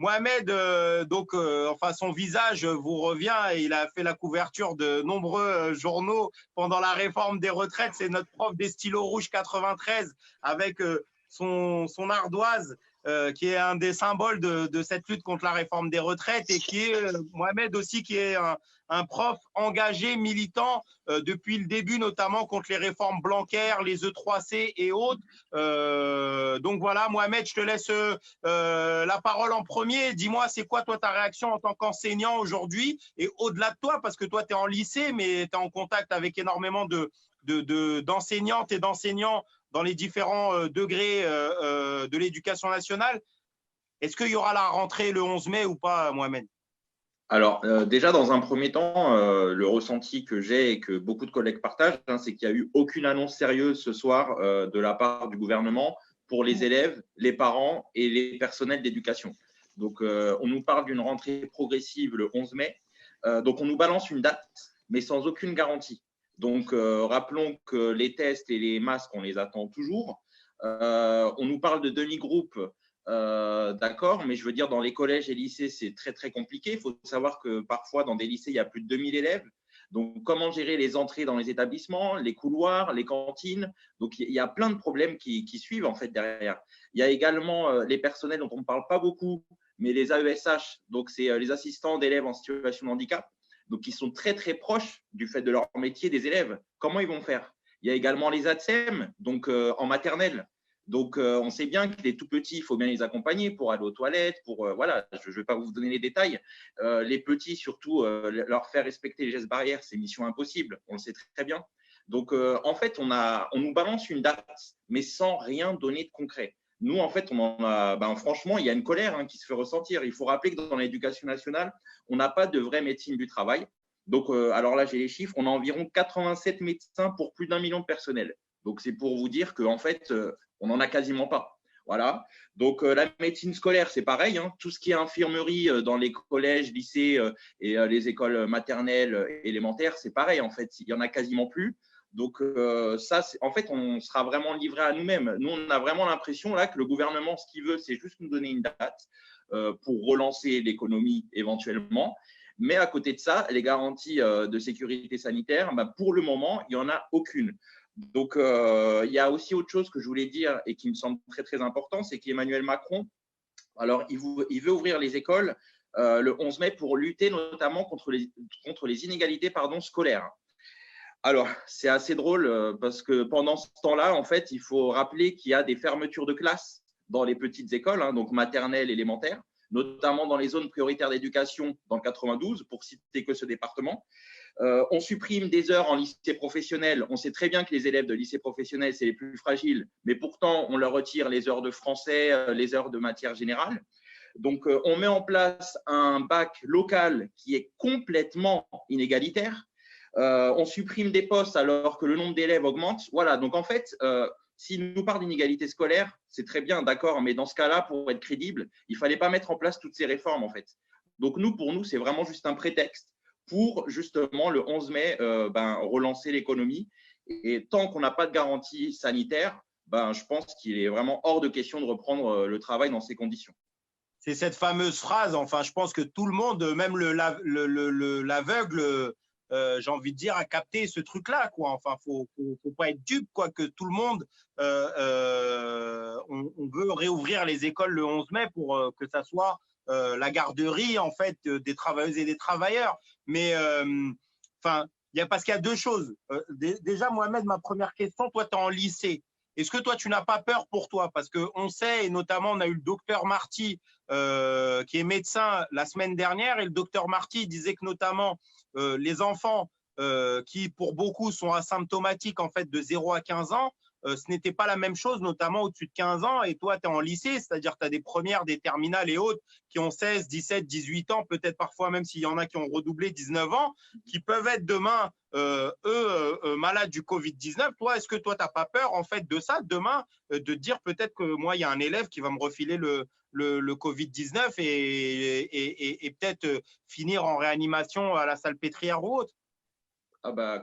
Mohamed, enfin, son visage vous revient et il a fait la couverture de nombreux journaux pendant la réforme des retraites. C'est notre prof des stylos rouges 93 avec son ardoise qui est un des symboles de cette lutte contre la réforme des retraites et qui est Mohamed aussi, qui est un prof engagé, militant depuis le début, notamment contre les réformes Blanquer, les E3C et autres. Donc voilà, Mohamed, je te laisse la parole en premier. Dis-moi, c'est quoi toi ta réaction en tant qu'enseignant aujourd'hui et au-delà de toi, parce que toi tu es en lycée, mais tu es en contact avec énormément d'enseignantes et d'enseignants dans les différents degrés de l'éducation nationale. Est-ce qu'il y aura la rentrée le 11 mai ou pas, Mohamed? Alors, déjà, dans un premier temps, le ressenti que j'ai et que beaucoup de collègues partagent, c'est qu'il n'y a eu aucune annonce sérieuse ce soir de la part du gouvernement pour les élèves, les parents et les personnels d'éducation. Donc, on nous parle d'une rentrée progressive le 11 mai. Donc, on nous balance une date, mais sans aucune garantie. Donc, rappelons que les tests et les masques, on les attend toujours. On nous parle de demi-groupe. D'accord, mais je veux dire, dans les collèges et lycées, c'est très, très compliqué. Il faut savoir que parfois, dans des lycées, il y a plus de 2000 élèves. Donc, comment gérer les entrées dans les établissements, les couloirs, les cantines? Donc, il y a plein de problèmes qui suivent en fait derrière. Il y a également les personnels dont on ne parle pas beaucoup, mais les AESH, donc c'est les assistants d'élèves en situation de handicap, donc qui sont très, très proches du fait de leur métier des élèves. Comment ils vont faire? Il y a également les ATSEM, donc en maternelle. Donc, on sait bien que les tout petits, il faut bien les accompagner pour aller aux toilettes, voilà, je ne vais pas vous donner les détails. Les petits, surtout, leur faire respecter les gestes barrières, c'est mission impossible, on le sait très, très bien. Donc, en fait, on nous balance une date, mais sans rien donner de concret. Nous, en fait, franchement, il y a une colère qui se fait ressentir. Il faut rappeler que dans l'éducation nationale, on n'a pas de vraie médecine du travail. Donc, alors là, j'ai les chiffres, on a environ 87 médecins pour plus d'1 million de personnel. Donc, c'est pour vous dire qu'en fait, on n'en a quasiment pas. Voilà. Donc, la médecine scolaire, c'est pareil. Tout ce qui est infirmerie dans les collèges, lycées et les écoles maternelles, élémentaires, c'est pareil. En fait, il n'y en a quasiment plus. Donc, ça, en fait, on sera vraiment livré à nous-mêmes. Nous, on a vraiment l'impression là que le gouvernement, ce qu'il veut, c'est juste nous donner une date pour relancer l'économie éventuellement. Mais à côté de ça, les garanties de sécurité sanitaire, pour le moment, il n'y en a aucune. Donc, il y a aussi autre chose que je voulais dire et qui me semble très, très important, c'est qu'Emmanuel Macron, alors, il veut ouvrir les écoles le 11 mai pour lutter notamment contre les inégalités scolaires. Alors, c'est assez drôle parce que pendant ce temps-là, en fait, il faut rappeler qu'il y a des fermetures de classes dans les petites écoles, donc maternelles, élémentaires, notamment dans les zones prioritaires d'éducation dans le 92, pour citer que ce département. On supprime des heures en lycée professionnel. On sait très bien que les élèves de lycée professionnel, c'est les plus fragiles, mais pourtant, on leur retire les heures de français, les heures de matière générale. Donc, on met en place un bac local qui est complètement inégalitaire. On supprime des postes alors que le nombre d'élèves augmente. Voilà, donc en fait, s'il nous parle d'inégalité scolaire, c'est très bien, d'accord, mais dans ce cas-là, pour être crédible, il ne fallait pas mettre en place toutes ces réformes, en fait. Donc, pour nous, c'est vraiment juste un prétexte pour justement le 11 mai relancer l'économie. Et tant qu'on n'a pas de garantie sanitaire, je pense qu'il est vraiment hors de question de reprendre le travail dans ces conditions. C'est cette fameuse phrase, enfin, je pense que tout le monde, même l'aveugle, j'ai envie de dire, a capté ce truc-là, quoi. Enfin, faut pas être dupe, quoi, que tout le monde, on veut réouvrir les écoles le 11 mai pour que ça soit la garderie, en fait, des travailleuses et des travailleurs. Mais, enfin, parce qu'il y a deux choses. Déjà, Mohamed, ma première question, toi, tu es en lycée. Est-ce que toi, tu n'as pas peur pour toi? Parce qu'on sait, et notamment, on a eu le docteur Marty, qui est médecin la semaine dernière, et le docteur Marty disait que notamment les enfants qui, pour beaucoup, sont asymptomatiques en fait, de 0 à 15 ans, ce n'était pas la même chose, notamment au-dessus de 15 ans. Et toi, tu es en lycée, c'est-à-dire tu as des premières, des terminales et autres qui ont 16, 17, 18 ans, peut-être parfois même s'il y en a qui ont redoublé 19 ans, qui peuvent être demain, malades du Covid-19. Toi, est-ce que toi, tu n'as pas peur en fait de ça, demain, de dire peut-être que moi, il y a un élève qui va me refiler le Covid-19 et peut-être finir en réanimation à la Salpêtrière ou autre?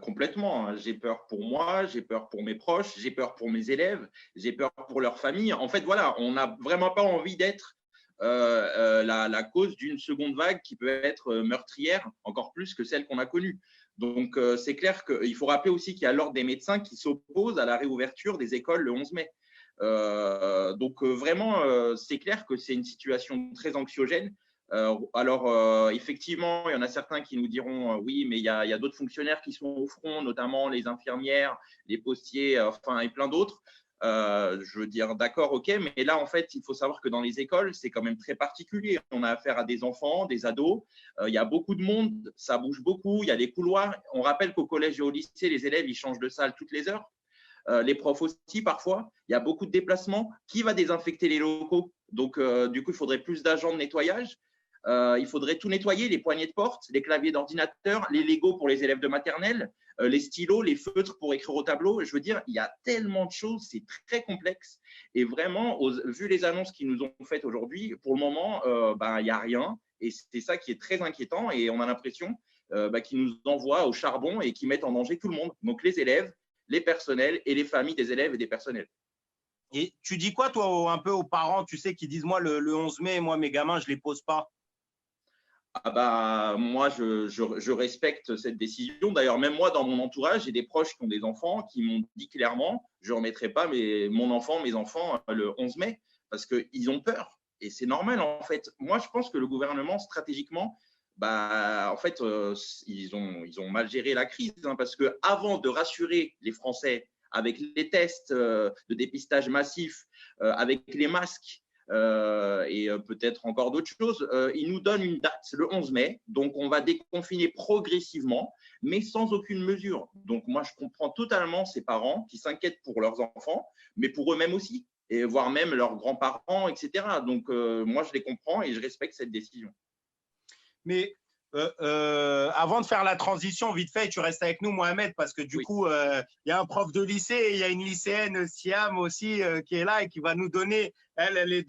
Complètement. J'ai peur pour moi, j'ai peur pour mes proches, j'ai peur pour mes élèves, j'ai peur pour leur famille. En fait, voilà, on n'a vraiment pas envie d'être la cause d'une seconde vague qui peut être meurtrière, encore plus que celle qu'on a connue. Donc, c'est clair qu'il faut rappeler aussi qu'il y a l'ordre des médecins qui s'oppose à la réouverture des écoles le 11 mai. Donc, vraiment, c'est clair que c'est une situation très anxiogène. Alors, effectivement, il y en a certains qui nous diront oui, mais il y a d'autres fonctionnaires qui sont au front, notamment les infirmières, les postiers, enfin, et plein d'autres. Je veux dire, d'accord, ok, mais là, en fait, il faut savoir que dans les écoles, c'est quand même très particulier. On a affaire à des enfants, des ados. Il y a beaucoup de monde, ça bouge beaucoup. Il y a des couloirs. On rappelle qu'au collège et au lycée, les élèves, ils changent de salle toutes les heures. Les profs aussi, parfois. Il y a beaucoup de déplacements. Qui va désinfecter les locaux? Donc, du coup, il faudrait plus d'agents de nettoyage. Il faudrait tout nettoyer, les poignées de porte, les claviers d'ordinateur, les Legos pour les élèves de maternelle, les stylos, les feutres pour écrire au tableau. Je veux dire, il y a tellement de choses, c'est très complexe. Et vraiment, vu les annonces qu'ils nous ont faites aujourd'hui, pour le moment, il n'y a rien. Et c'est ça qui est très inquiétant. Et on a l'impression qu'ils nous envoient au charbon et qu'ils mettent en danger tout le monde. Donc, les élèves, les personnels et les familles des élèves et des personnels. Et tu dis quoi, toi, un peu aux parents, tu sais, qui disent, moi, le 11 mai, moi, mes gamins, je ne les pose pas? Moi, je respecte cette décision. D'ailleurs, même moi, dans mon entourage, j'ai des proches qui ont des enfants qui m'ont dit clairement, je ne remettrai pas mes enfants le 11 mai parce qu'ils ont peur. Et c'est normal, en fait. Moi, je pense que le gouvernement, stratégiquement, en fait, ils ont mal géré la crise parce qu'avant de rassurer les Français avec les tests de dépistage massif, avec les masques, et peut-être encore d'autres choses. Il nous donne une date, le 11 mai, donc on va déconfiner progressivement, mais sans aucune mesure. Donc moi, je comprends totalement ces parents qui s'inquiètent pour leurs enfants, mais pour eux-mêmes aussi, et voire même leurs grands-parents, etc. Donc moi, je les comprends et je respecte cette décision. Mais avant de faire la transition, vite fait, tu restes avec nous, Mohamed, parce que du coup, il y a un prof de lycée et il y a une lycéenne, Siam aussi, qui est là et qui va nous donner, elle est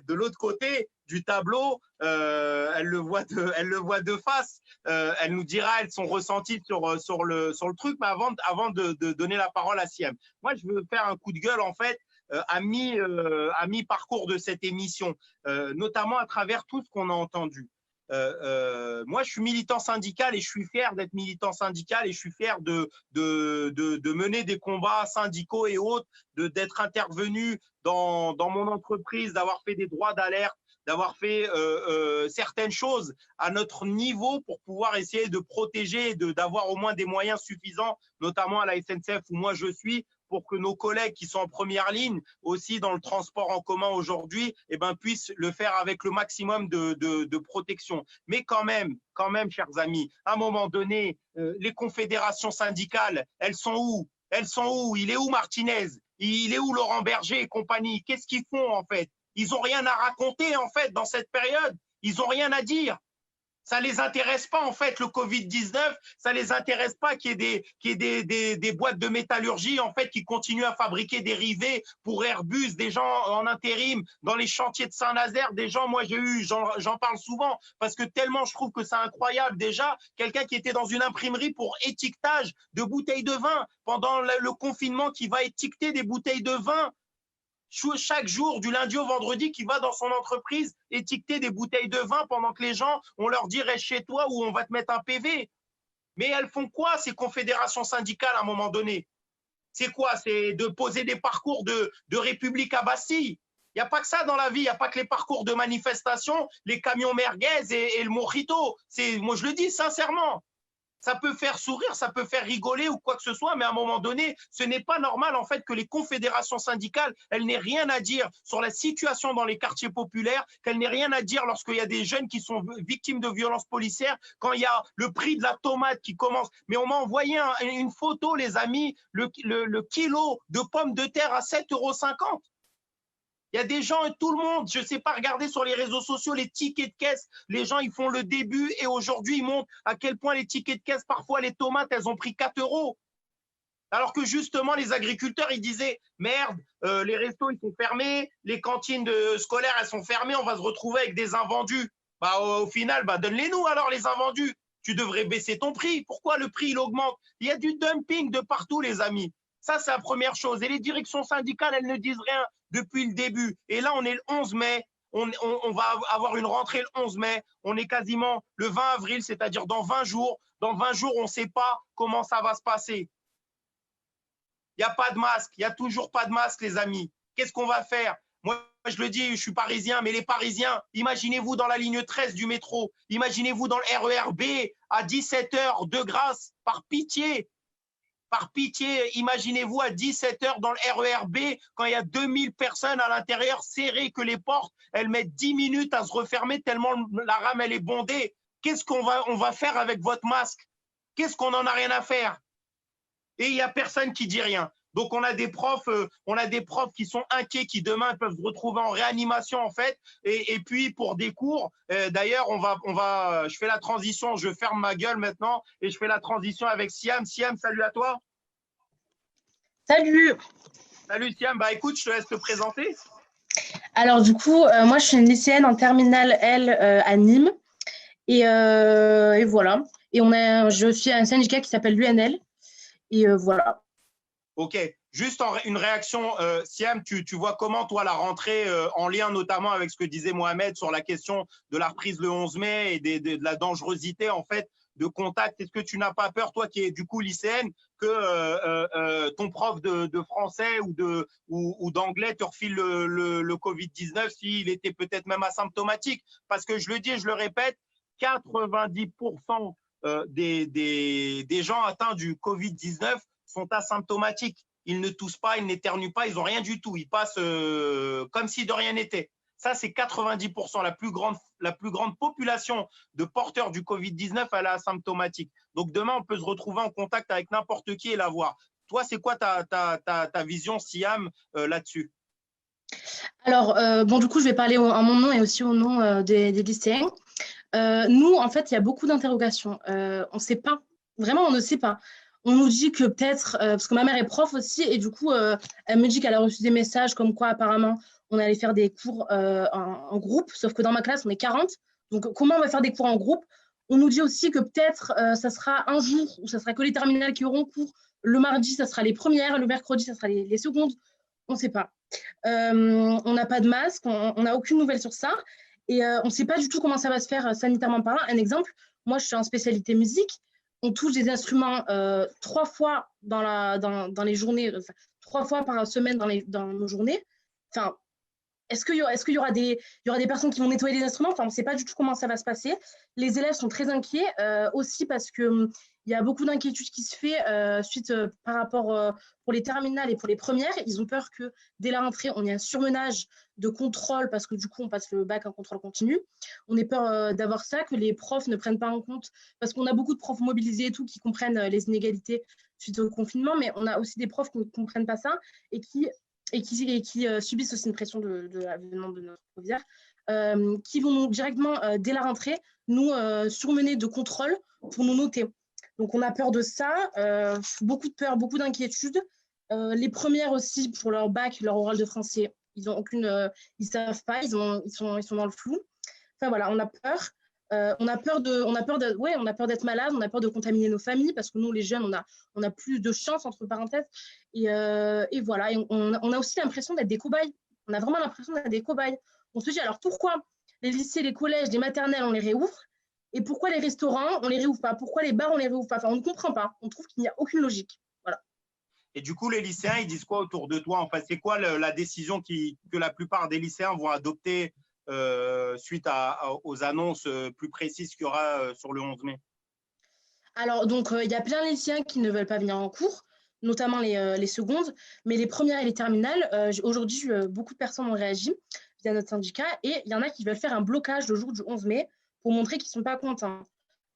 de l'autre côté du tableau, elle le voit de face, elle nous dira son ressenti sur le truc, mais avant de donner la parole à Siam, moi, je veux faire un coup de gueule, en fait, à mi-parcours de cette émission, notamment à travers tout ce qu'on a entendu. Moi, je suis militant syndical et je suis fier d'être militant syndical et je suis fier de mener des combats syndicaux et autres, d'être intervenu dans mon entreprise, d'avoir fait des droits d'alerte, d'avoir fait certaines choses à notre niveau pour pouvoir essayer de protéger, d'avoir au moins des moyens suffisants, notamment à la SNCF où moi je suis, pour que nos collègues qui sont en première ligne, aussi dans le transport en commun aujourd'hui, puissent le faire avec le maximum de protection. Mais quand même, chers amis, à un moment donné, les confédérations syndicales, elles sont où? Elles sont où? Il est où Martinez? Il est où Laurent Berger et compagnie? Qu'est-ce qu'ils font en fait? Ils n'ont rien à raconter en fait dans cette période. Ils n'ont rien à dire. Ça les intéresse pas en fait le Covid-19, ça les intéresse pas qu'il y ait des boîtes de métallurgie en fait qui continuent à fabriquer des rivets pour Airbus, des gens en intérim dans les chantiers de Saint-Nazaire, des gens, moi j'en parle souvent parce que tellement je trouve que c'est incroyable déjà, quelqu'un qui était dans une imprimerie pour étiquetage de bouteilles de vin pendant le confinement qui va étiqueter des bouteilles de vin chaque jour, du lundi au vendredi, qui va dans son entreprise étiqueter des bouteilles de vin pendant que les gens, on leur dit reste chez toi ou on va te mettre un PV. Mais elles font quoi, ces confédérations syndicales, à un moment donné? C'est quoi? C'est de poser des parcours de République à Bastille. Il n'y a pas que ça dans la vie, il n'y a pas que les parcours de manifestation, les camions merguez et le mojito. Moi, je le dis sincèrement. Ça peut faire sourire, ça peut faire rigoler ou quoi que ce soit, mais à un moment donné, ce n'est pas normal en fait que les confédérations syndicales, elles n'aient rien à dire sur la situation dans les quartiers populaires, qu'elles n'aient rien à dire lorsqu'il y a des jeunes qui sont victimes de violences policières, quand il y a le prix de la tomate qui commence. Mais on m'a envoyé une photo, les amis, le kilo de pommes de terre à 7,50 €. Il y a des gens, tout le monde, je ne sais pas, regarder sur les réseaux sociaux les tickets de caisse. Les gens, ils font le début et aujourd'hui, ils montrent à quel point les tickets de caisse, parfois les tomates, elles ont pris 4 €. Alors que justement, les agriculteurs, ils disaient, merde, les restos, ils sont fermés, les cantines scolaires, elles sont fermées, on va se retrouver avec des invendus. Au final, donne-les-nous alors les invendus. Tu devrais baisser ton prix. Pourquoi le prix, il augmente? Il y a du dumping de partout, les amis. Ça, c'est la première chose. Et les directions syndicales, elles ne disent rien depuis le début. Et là, on est le 11 mai. On va avoir une rentrée le 11 mai. On est quasiment le 20 avril, c'est-à-dire dans 20 jours. Dans 20 jours, on ne sait pas comment ça va se passer. Il n'y a pas de masque. Il n'y a toujours pas de masque, les amis. Qu'est-ce qu'on va faire? Moi, je le dis, je suis parisien, mais les Parisiens, imaginez-vous dans la ligne 13 du métro, imaginez-vous dans le RER B à 17h, de grâce, par pitié, imaginez-vous à 17h dans le RER B, quand il y a 2000 personnes à l'intérieur serrées, que les portes, elles mettent 10 minutes à se refermer tellement la rame, elle est bondée. Qu'est-ce qu'on va faire avec votre masque? Qu'est-ce qu'on en a rien à faire? Et il n'y a personne qui dit rien. Donc, on a des profs qui sont inquiets, qui demain peuvent se retrouver en réanimation, en fait. Et puis, pour des cours, d'ailleurs, je fais la transition, je ferme ma gueule maintenant et je fais la transition avec Siam. Siam, salut à toi. Salut. Salut Siam, bah écoute, je te laisse te présenter. Alors du coup, moi je suis une lycéenne en terminale L à Nîmes. Et voilà. Et je suis à un syndicat qui s'appelle l'UNL. Et voilà. Ok, juste une réaction, Siam, tu vois comment toi la rentrée, en lien notamment avec ce que disait Mohamed sur la question de la reprise le 11 mai et de la dangerosité en fait de contact. Est-ce que tu n'as pas peur, toi qui es du coup lycéenne, que ton prof de français ou d'anglais te refile le Covid-19 s'il était peut-être même asymptomatique? Parce que je le dis et je le répète, 90% des gens atteints du Covid-19 sont asymptomatiques. Ils ne toussent pas, ils n'éternuent pas, ils n'ont rien du tout. Ils passent comme si de rien n'était. Ça, c'est 90%. La plus grande population de porteurs du Covid-19, elle est asymptomatique. Donc, demain, on peut se retrouver en contact avec n'importe qui et la voir. Toi, c'est quoi ta vision, Siam, là-dessus? Alors, bon, du coup, je vais parler en mon nom et aussi au nom des lycéens. Nous, en fait, il y a beaucoup d'interrogations. On ne sait pas. Vraiment, on ne sait pas. On nous dit que peut-être, parce que ma mère est prof aussi, et du coup, elle me dit qu'elle a reçu des messages comme quoi, apparemment, on allait faire des cours en groupe, sauf que dans ma classe, on est 40. Donc, comment on va faire des cours en groupe? On nous dit aussi que peut-être, ça sera un jour où ça sera que les terminales qui auront cours. Le mardi, ça sera les premières. Le mercredi, ça sera les secondes. On ne sait pas. On n'a pas de masque. On n'a aucune nouvelle sur ça. Et on ne sait pas du tout comment ça va se faire sanitairement parlant. Un exemple, moi, je suis en spécialité musique. On touche des instruments 3 fois dans les journées, 3 fois par semaine dans nos journées. Enfin, est-ce qu'il y aura des personnes qui vont nettoyer les instruments? Enfin, on ne sait pas du tout comment ça va se passer. Les élèves sont très inquiets aussi parce qu'il y a beaucoup d'inquiétudes qui se fait suite par rapport pour les terminales et pour les premières. Ils ont peur que dès la rentrée, on ait un surmenage de contrôle parce que du coup, on passe le bac en contrôle continu. On a peur d'avoir ça, que les profs ne prennent pas en compte parce qu'on a beaucoup de profs mobilisés et tout qui comprennent les inégalités suite au confinement, mais on a aussi des profs qui ne comprennent pas ça et qui subissent aussi une pression de l'avènement de notre proviseur, qui vont directement, dès la rentrée, nous surmener de contrôle pour nous noter. Donc, on a peur de ça, beaucoup de peur, beaucoup d'inquiétude. Les premières aussi, pour leur bac, leur oral de français, ils ne savent pas, ils sont dans le flou. Enfin, voilà, on a peur. On a peur d'être malade, on a peur de contaminer nos familles parce que nous, les jeunes, on a plus de chance, entre parenthèses. Et voilà, et on a aussi l'impression d'être des cobayes. On a vraiment l'impression d'être des cobayes. On se dit, alors pourquoi les lycées, les collèges, les maternelles, on les réouvre et pourquoi les restaurants, on les réouvre pas? Pourquoi les bars, on les réouvre pas? Enfin, on ne comprend pas. On trouve qu'il n'y a aucune logique. Voilà. Et du coup, les lycéens, ils disent quoi autour de toi? En fait, c'est quoi la décision que la plupart des lycéens vont adopter suite aux annonces plus précises qu'il y aura sur le 11 mai? Alors, donc, il y a plein de lycéens qui ne veulent pas venir en cours, notamment les secondes, mais les premières et les terminales, aujourd'hui, beaucoup de personnes ont réagi via notre syndicat et il y en a qui veulent faire un blocage le jour du 11 mai pour montrer qu'ils ne sont pas contents.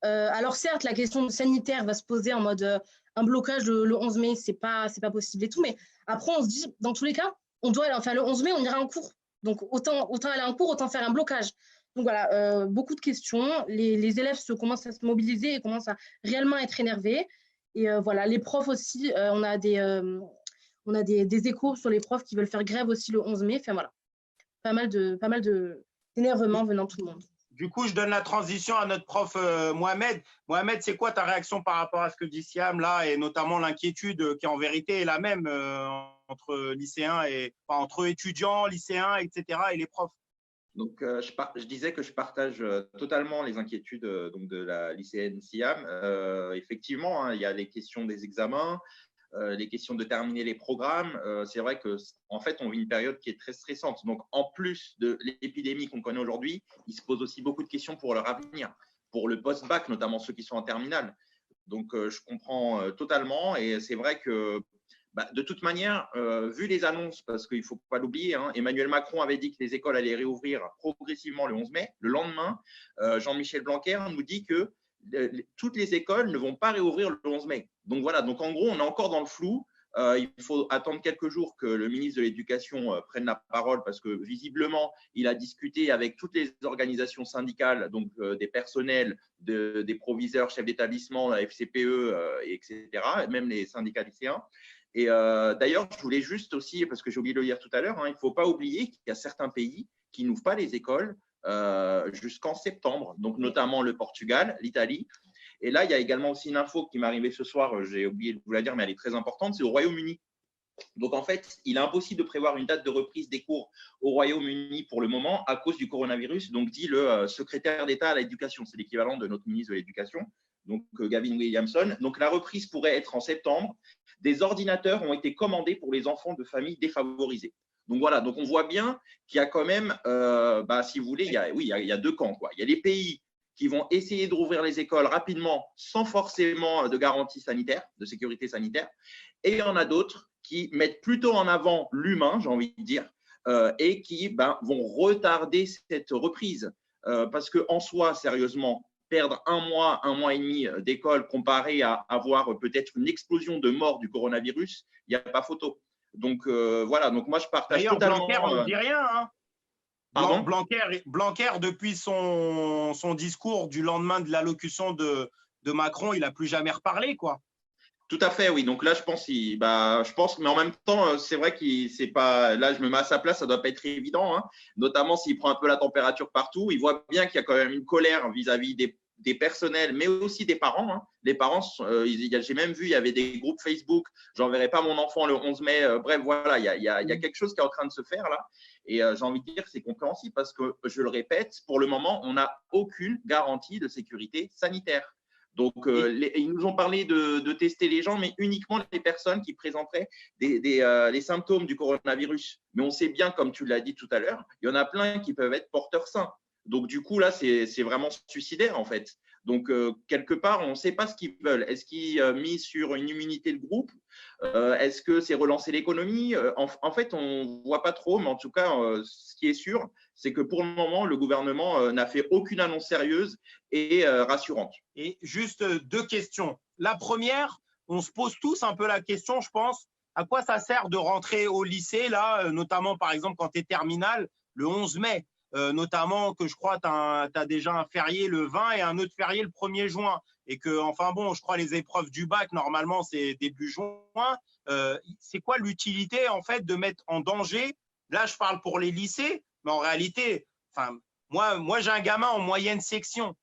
Alors, certes, la question sanitaire va se poser en mode un blocage le 11 mai, c'est pas possible et tout, mais après, on se dit, dans tous les cas, on doit aller, enfin, le 11 mai, on ira en cours. Donc, autant aller en cours, autant faire un blocage. Donc voilà, beaucoup de questions. Les élèves commencent à se mobiliser et commencent à réellement être énervés. Et voilà, les profs aussi, on a des échos sur les profs qui veulent faire grève aussi le 11 mai. Enfin voilà, pas mal d'énervement venant de tout le monde. Du coup, je donne la transition à notre prof Mohamed. Mohamed, c'est quoi ta réaction par rapport à ce que dit Siam là, et notamment l'inquiétude qui en vérité est la même entre lycéens et enfin, entre étudiants, lycéens, etc. et les profs? Donc, je disais que je partage totalement les inquiétudes donc de la lycéenne Siam. Effectivement, hein, il y a les questions des examens, les questions de terminer les programmes. C'est vrai que en fait, on vit une période qui est très stressante. Donc, en plus de l'épidémie qu'on connaît aujourd'hui, il se pose aussi beaucoup de questions pour leur avenir, pour le post-bac, notamment ceux qui sont en terminale. Donc, je comprends totalement. Et c'est vrai que de toute manière, vu les annonces, parce qu'il ne faut pas l'oublier, hein, Emmanuel Macron avait dit que les écoles allaient réouvrir progressivement le 11 mai. Le lendemain, Jean-Michel Blanquer nous dit que toutes les écoles ne vont pas réouvrir le 11 mai. Donc voilà, donc en gros, on est encore dans le flou. Il faut attendre quelques jours que le ministre de l'Éducation prenne la parole parce que visiblement, il a discuté avec toutes les organisations syndicales, donc des personnels, des proviseurs, chefs d'établissement, la FCPE, etc., même les syndicats lycéens. Et d'ailleurs, je voulais juste aussi, parce que j'ai oublié de le dire tout à l'heure, hein, il ne faut pas oublier qu'il y a certains pays qui n'ouvrent pas les écoles jusqu'en septembre, donc notamment le Portugal, l'Italie. Et là, il y a également aussi une info qui m'est arrivée ce soir, j'ai oublié de vous la dire, mais elle est très importante, c'est au Royaume-Uni. Donc, en fait, il est impossible de prévoir une date de reprise des cours au Royaume-Uni pour le moment à cause du coronavirus, donc dit le secrétaire d'État à l'éducation. C'est l'équivalent de notre ministre de l'Éducation, donc Gavin Williamson. Donc, la reprise pourrait être en septembre. Des ordinateurs ont été commandés pour les enfants de familles défavorisées. Donc, voilà. Donc, on voit bien qu'il y a quand même, si vous voulez, il y a deux camps, quoi. Il y a les pays qui vont essayer de rouvrir les écoles rapidement sans forcément de garantie sanitaire, de sécurité sanitaire. Et il y en a d'autres qui mettent plutôt en avant l'humain, j'ai envie de dire, et qui vont retarder cette reprise. Parce qu'en soi, sérieusement, perdre un mois et demi d'école comparé à avoir peut-être une explosion de morts du coronavirus, il n'y a pas photo. Donc, voilà, donc moi, je partage totalement… D'ailleurs, Blanquer ne dit rien, hein. Pardon ? Blanquer, depuis son discours du lendemain de l'allocution de Macron, il n'a plus jamais reparlé, quoi. Tout à fait, oui. Donc là, je pense, mais en même temps, c'est vrai qu'il c'est pas. Là, je me mets à sa place, ça doit pas être évident, hein. Notamment s'il prend un peu la température partout. Il voit bien qu'il y a quand même une colère vis-à-vis des personnels, mais aussi des parents, hein. Les parents, j'ai même vu, il y avait des groupes Facebook. J'enverrai pas mon enfant le 11 mai. Bref, voilà, il y a quelque chose qui est en train de se faire là. Et j'ai envie de dire, c'est compréhensible parce que, je le répète, pour le moment, on n'a aucune garantie de sécurité sanitaire. Donc, ils nous ont parlé de tester les gens, mais uniquement les personnes qui présenteraient les symptômes du coronavirus. Mais on sait bien, comme tu l'as dit tout à l'heure, il y en a plein qui peuvent être porteurs sains. Donc, du coup, là, c'est vraiment suicidaire, en fait. Donc, quelque part, on ne sait pas ce qu'ils veulent. Est-ce qu'ils misent sur une immunité de groupe? Est-ce que c'est relancer l'économie? En fait, on ne voit pas trop, mais en tout cas, ce qui est sûr, c'est que pour le moment, le gouvernement n'a fait aucune annonce sérieuse et rassurante. Et juste deux questions. La première, on se pose tous un peu la question, je pense, à quoi ça sert de rentrer au lycée, là, notamment par exemple quand tu es terminal, le 11 mai, notamment que je crois tu as déjà un férié le 20 et un autre férié le 1er juin. Et que, enfin bon, je crois les épreuves du bac, normalement, c'est début juin. C'est quoi l'utilité, en fait, de mettre en danger? Là, je parle pour les lycées, mais en réalité, enfin, moi j'ai un gamin en moyenne section.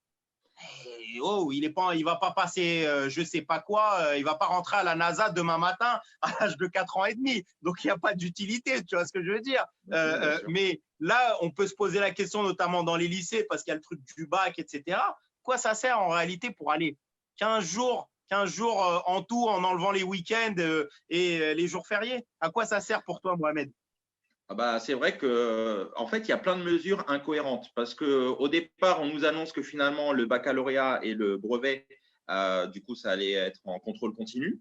Il va pas passer je sais pas quoi, il va pas rentrer à la NASA demain matin à l'âge de 4 ans et demi. Donc il n'y a pas d'utilité, tu vois ce que je veux dire. Mais là, on peut se poser la question, notamment dans les lycées, parce qu'il y a le truc du bac, etc. Quoi ça sert en réalité pour aller 15 jours en tout, en enlevant les week-ends et les jours fériés? À quoi ça sert pour toi, Mohamed? C'est vrai qu'en fait, il y a plein de mesures incohérentes parce qu'au départ, on nous annonce que finalement, le baccalauréat et le brevet, du coup, ça allait être en contrôle continu.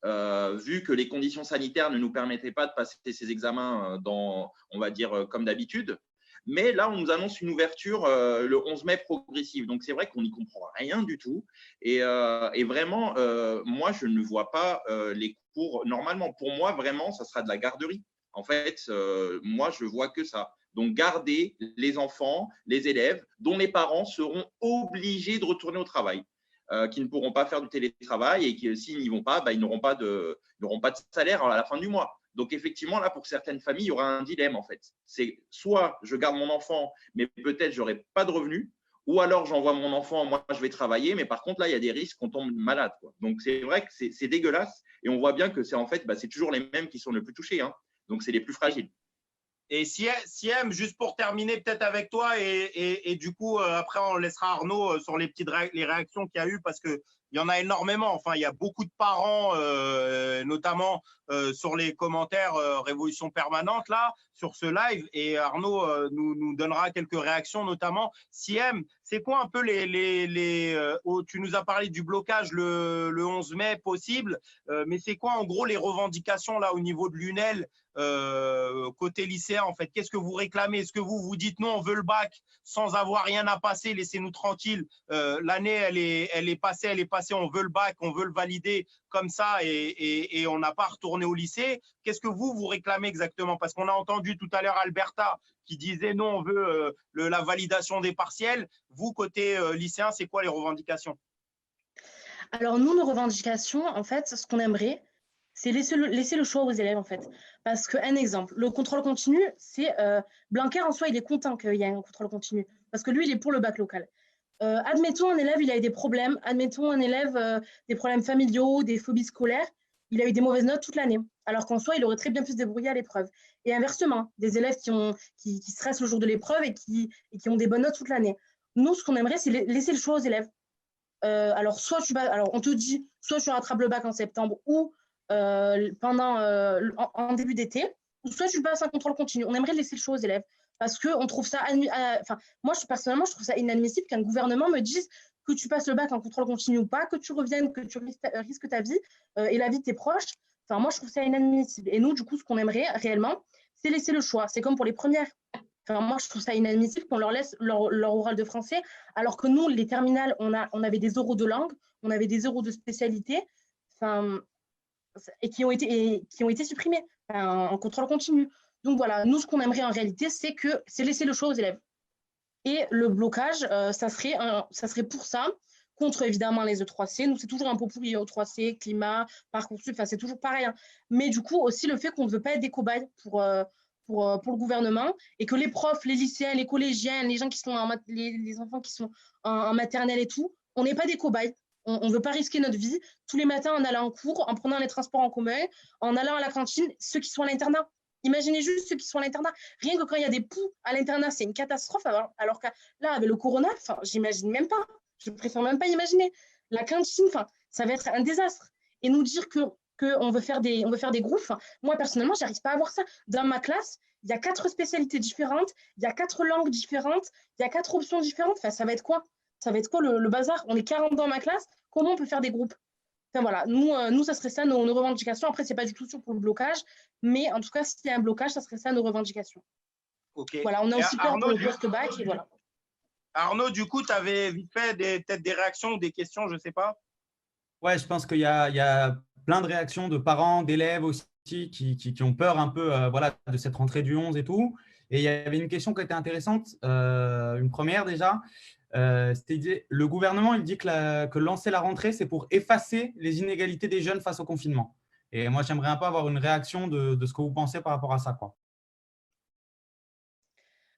Vu que les conditions sanitaires ne nous permettaient pas de passer ces examens on va dire, comme d'habitude. Mais là, on nous annonce une ouverture le 11 mai progressive. Donc, c'est vrai qu'on n'y comprend rien du tout. Et vraiment, moi, je ne vois pas les cours. Normalement, pour moi, vraiment, ça sera de la garderie. En fait, moi, je vois que ça. Donc, garder les enfants, les élèves, dont les parents seront obligés de retourner au travail, qui ne pourront pas faire du télétravail et qui, s'ils n'y vont pas, ils n'auront pas de salaire à la fin du mois. Donc, effectivement, là, pour certaines familles, il y aura un dilemme, en fait. C'est soit je garde mon enfant, mais peut-être je n'aurai pas de revenus, ou alors j'envoie mon enfant, moi, je vais travailler, mais par contre, là, il y a des risques qu'on tombe malade, quoi. Donc, c'est vrai que c'est dégueulasse et on voit bien que c'est en fait, c'est toujours les mêmes qui sont les plus touchés, hein. Donc, c'est les plus fragiles. Et Siem, juste pour terminer peut-être avec toi, et du coup, après, on laissera Arnaud sur les réactions qu'il y a eu, parce qu'il y en a énormément. Enfin, il y a beaucoup de parents, notamment sur les commentaires Révolution Permanente, là, sur ce live. Et Arnaud nous donnera quelques réactions, notamment. Siem, c'est quoi un peu tu nous as parlé du blocage le 11 mai possible, mais c'est quoi en gros les revendications là au niveau de l'UNEL côté lycéen en fait? Qu'est-ce que vous réclamez? Est-ce que vous dites non, on veut le bac sans avoir rien à passer, laissez-nous tranquilles, l'année elle est passée, on veut le bac, on veut le valider comme ça et on n'a pas retourné au lycée? Qu'est-ce que vous réclamez exactement? Parce qu'on a entendu tout à l'heure Alberta qui disait non, on veut la validation des partiels. Vous, côté lycéen, c'est quoi les revendications? Alors, nous, nos revendications, en fait, ce qu'on aimerait, c'est laisser le choix aux élèves, en fait. Parce qu'un exemple, le contrôle continu, c'est Blanquer, en soi, il est content qu'il y ait un contrôle continu. Parce que lui, il est pour le bac local. Admettons un élève, il a eu des problèmes. Admettons un élève, des problèmes familiaux, des phobies scolaires. Il a eu des mauvaises notes toute l'année. Alors qu'en soi, il aurait très bien pu se débrouiller à l'épreuve. Et inversement, des élèves qui stressent le jour de l'épreuve et qui ont des bonnes notes toute l'année. Nous, ce qu'on aimerait, c'est laisser le choix aux élèves. Alors, on te dit, soit tu rattrapes le bac en septembre ou en début d'été, ou soit tu passes un contrôle continu. On aimerait laisser le choix aux élèves parce qu'on trouve ça, moi, personnellement, je trouve ça inadmissible qu'un gouvernement me dise que tu passes le bac en contrôle continu ou pas, que tu reviennes, que tu risques ta vie et la vie de tes proches. Enfin, moi, je trouve ça inadmissible. Et nous, du coup, ce qu'on aimerait réellement, c'est laisser le choix. C'est comme pour les premières. Enfin, moi, je trouve ça inadmissible qu'on leur laisse leur oral de français, alors que nous, les terminales, on avait des oraux de langue, on avait des oraux de spécialité, enfin, et qui ont été supprimés en contrôle continu. Donc voilà, nous, ce qu'on aimerait en réalité, c'est laisser le choix aux élèves. Et le blocage, ça serait pour ça, contre évidemment les E3C. Nous, c'est toujours un pot pourri, E3C, climat, Parcoursup, enfin, c'est toujours pareil. Hein. Mais du coup, aussi le fait qu'on ne veut pas être des cobayes pour le gouvernement et que les profs, les lycéens, les collégiens, les gens qui sont les enfants qui sont en maternelle et tout, on n'est pas des cobayes. On ne veut pas risquer notre vie tous les matins en allant en cours, en prenant les transports en commun, en allant à la cantine, ceux qui sont à l'internat. Imaginez juste ceux qui sont à l'internat. Rien que quand il y a des poux à l'internat, c'est une catastrophe. Alors que là, avec le corona, j'imagine même pas. Je préfère même pas imaginer. La cantine, ça va être un désastre. Et nous dire qu'on veut faire des groupes, moi, personnellement, je n'arrive pas à voir ça. Dans ma classe, il y a 4 spécialités différentes, il y a 4 langues différentes, il y a 4 options différentes. Enfin, ça va être quoi? Ça va être quoi le bazar? On est 40 dans ma classe. Comment on peut faire des groupes? Enfin, voilà, nous, ça serait ça nos revendications. Après, ce n'est pas du tout sûr pour le blocage, mais en tout cas, s'il y a un blocage, ça serait ça nos revendications. Ok. Voilà, on a aussi peur pour le post-bac et voilà. Arnaud, du coup, tu avais vite fait peut-être des réactions ou des questions, je ne sais pas. Ouais, je pense qu'il y a plein de réactions de parents, d'élèves aussi qui ont peur un peu voilà, de cette rentrée du 11 et tout. Et il y avait une question qui était intéressante, une première déjà. C'était le gouvernement, il dit que lancer la rentrée, c'est pour effacer les inégalités des jeunes face au confinement. Et moi, j'aimerais un peu avoir une réaction de ce que vous pensez par rapport à ça, quoi.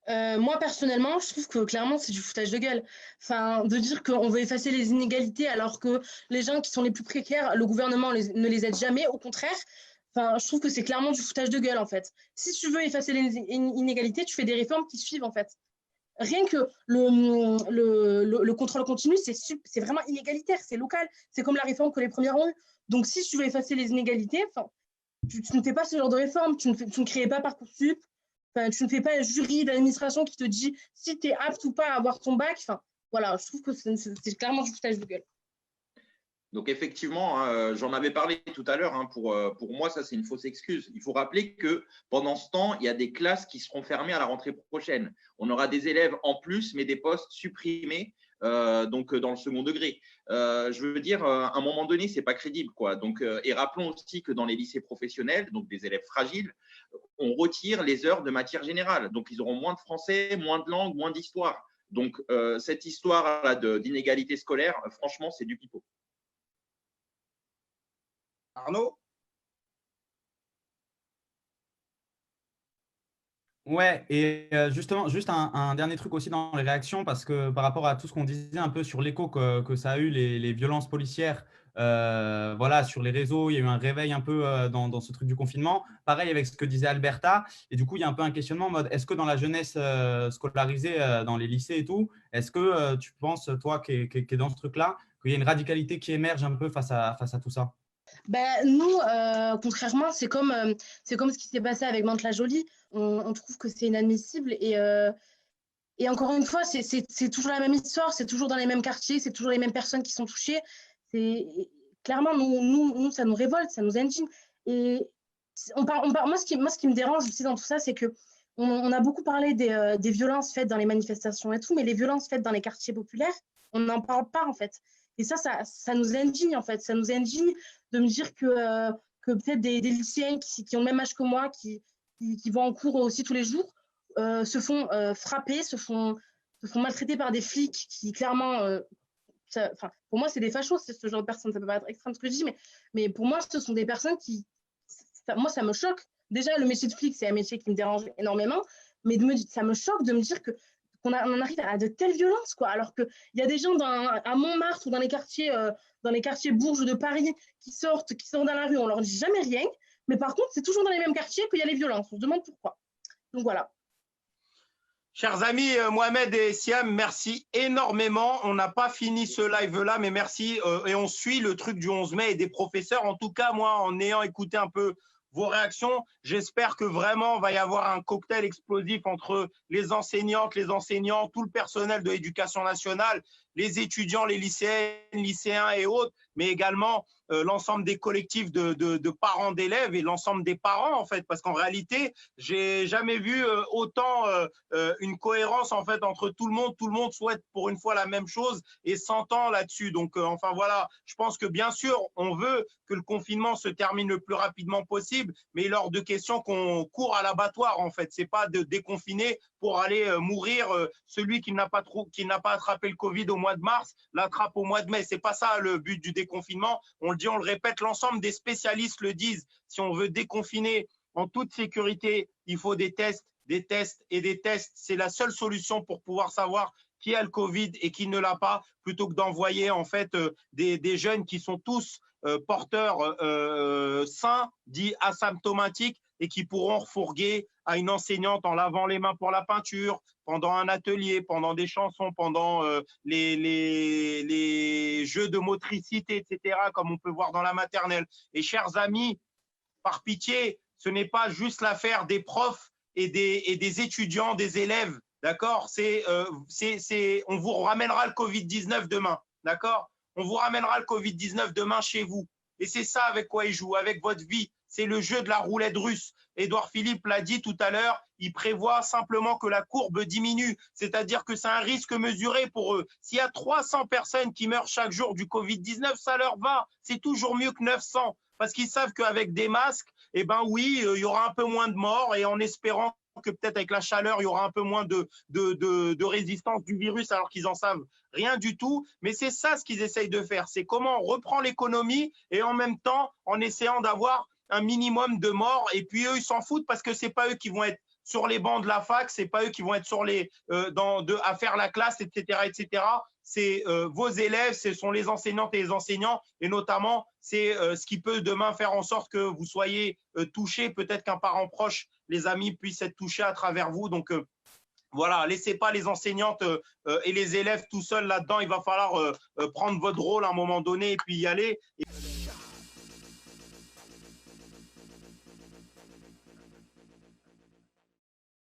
Moi, personnellement, je trouve que clairement, c'est du foutage de gueule. Enfin, de dire qu'on veut effacer les inégalités alors que les gens qui sont les plus précaires, le gouvernement ne les aide jamais, au contraire. Enfin, je trouve que c'est clairement du foutage de gueule, en fait. Si tu veux effacer les inégalités, tu fais des réformes qui suivent, en fait. Rien que le contrôle continu, c'est vraiment inégalitaire, c'est local. C'est comme la réforme que les premières ont eue. Donc, si tu veux effacer les inégalités, tu ne fais pas ce genre de réforme. Tu ne crées pas Parcoursup. Tu ne fais pas un jury d'administration qui te dit si tu es apte ou pas à avoir ton bac. Voilà, je trouve que c'est clairement du foutage de gueule. Donc effectivement, hein, j'en avais parlé tout à l'heure, hein, pour moi, ça c'est une fausse excuse. Il faut rappeler que pendant ce temps, il y a des classes qui seront fermées à la rentrée prochaine. On aura des élèves en plus, mais des postes supprimés donc dans le second degré. Je veux dire, à un moment donné, c'est pas crédible, quoi. Donc, et rappelons aussi que dans les lycées professionnels, donc des élèves fragiles, on retire les heures de matière générale. Donc, ils auront moins de français, moins de langue, moins d'histoire. Donc, cette histoire d'inégalité scolaire, franchement, c'est du pipeau. Arnaud? Ouais, et justement, juste un dernier truc aussi dans les réactions, parce que par rapport à tout ce qu'on disait un peu sur l'écho que ça a eu, les violences policières voilà, sur les réseaux, il y a eu un réveil un peu dans ce truc du confinement. Pareil avec ce que disait Alberta. Et du coup, il y a un peu un questionnement en mode, est-ce que dans la jeunesse scolarisée, dans les lycées et tout, est-ce que tu penses, toi qui es dans ce truc-là, qu'il y a une radicalité qui émerge un peu face à tout ça? Ben, nous, contrairement, c'est comme ce qui s'est passé avec Mantes-la-Jolie. On trouve que c'est inadmissible. Et encore une fois, c'est toujours la même histoire, c'est toujours dans les mêmes quartiers, c'est toujours les mêmes personnes qui sont touchées. Clairement, nous, ça nous révolte, ça nous indigne. Et moi, ce qui me dérange aussi dans tout ça, c'est qu'on a beaucoup parlé des violences faites dans les manifestations et tout, mais les violences faites dans les quartiers populaires, on n'en parle pas, en fait. Et ça nous indigne, en fait. Ça nous indigne de me dire que peut-être des lycéens qui ont le même âge que moi, qui vont en cours aussi tous les jours, se font frapper, se font maltraiter par des flics qui, clairement, pour moi, c'est des fachos, c'est ce genre de personnes. Ça peut pas être extrême ce que je dis, mais pour moi, ce sont des personnes moi, ça me choque. Déjà, le métier de flic, c'est un métier qui me dérange énormément, mais ça me choque de me dire qu'on en arrive à de telles violences, quoi. Alors qu'il y a des gens à Montmartre ou dans les quartiers Bourges de Paris qui sortent dans la rue, on leur dit jamais rien, mais par contre, c'est toujours dans les mêmes quartiers qu'il y a les violences. On se demande pourquoi. Donc voilà. Chers amis, Mohamed et Siam, merci énormément. On n'a pas fini ce live-là, mais merci. Et on suit le truc du 11 mai et des professeurs. En tout cas, moi, en ayant écouté un peu vos réactions, j'espère que vraiment, il va y avoir un cocktail explosif entre les enseignantes, les enseignants, tout le personnel de l'éducation nationale, les étudiants, les lycéennes, lycéens et autres, mais également l'ensemble des collectifs de parents d'élèves et l'ensemble des parents, en fait, parce qu'en réalité, j'ai jamais vu autant une cohérence, en fait, entre tout le monde. Tout le monde souhaite pour une fois la même chose et s'entend là-dessus. Donc, enfin, voilà, je pense que bien sûr, on veut que le confinement se termine le plus rapidement possible, mais il est hors de question qu'on court à l'abattoir, en fait. C'est pas de déconfiner pour aller mourir. Celui qui n'a pas attrapé le Covid au mois de mars l'attrape au mois de mai. C'est pas ça le but du déconfinement. On le dit, on le répète, l'ensemble des spécialistes le disent. Si on veut déconfiner en toute sécurité, il faut des tests et des tests. C'est la seule solution pour pouvoir savoir qui a le Covid et qui ne l'a pas, plutôt que d'envoyer en fait des jeunes qui sont tous porteurs sains, dits asymptomatiques, et qui pourront refourguer à une enseignante en lavant les mains pour la peinture, pendant un atelier, pendant des chansons, pendant les jeux de motricité, etc., comme on peut voir dans la maternelle. Et chers amis, par pitié, ce n'est pas juste l'affaire des profs et des étudiants, des élèves, d'accord ? On vous ramènera le Covid-19 demain, d'accord ? On vous ramènera le Covid-19 demain chez vous. Et c'est ça avec quoi ils jouent, avec votre vie. C'est le jeu de la roulette russe. Édouard Philippe l'a dit tout à l'heure, il prévoit simplement que la courbe diminue, c'est-à-dire que c'est un risque mesuré pour eux. S'il y a 300 personnes qui meurent chaque jour du Covid-19, ça leur va. C'est toujours mieux que 900, parce qu'ils savent qu'avec des masques, eh ben oui, il y aura un peu moins de morts, et en espérant que peut-être avec la chaleur, il y aura un peu moins de résistance du virus, alors qu'ils en savent rien du tout. Mais c'est ça ce qu'ils essayent de faire, c'est comment on reprend l'économie et en même temps en essayant d'avoir un minimum de morts. Et puis eux, ils s'en foutent parce que c'est pas eux qui vont être sur les bancs de la fac, c'est pas eux qui vont être sur à faire la classe, etc., etc. C'est vos élèves, ce sont les enseignantes et les enseignants, et notamment, c'est ce qui peut demain faire en sorte que vous soyez touchés, peut-être qu'un parent proche, les amis puissent être touchés à travers vous. Donc, voilà, laissez pas les enseignantes et les élèves tout seuls là-dedans. Il va falloir prendre votre rôle à un moment donné et puis y aller.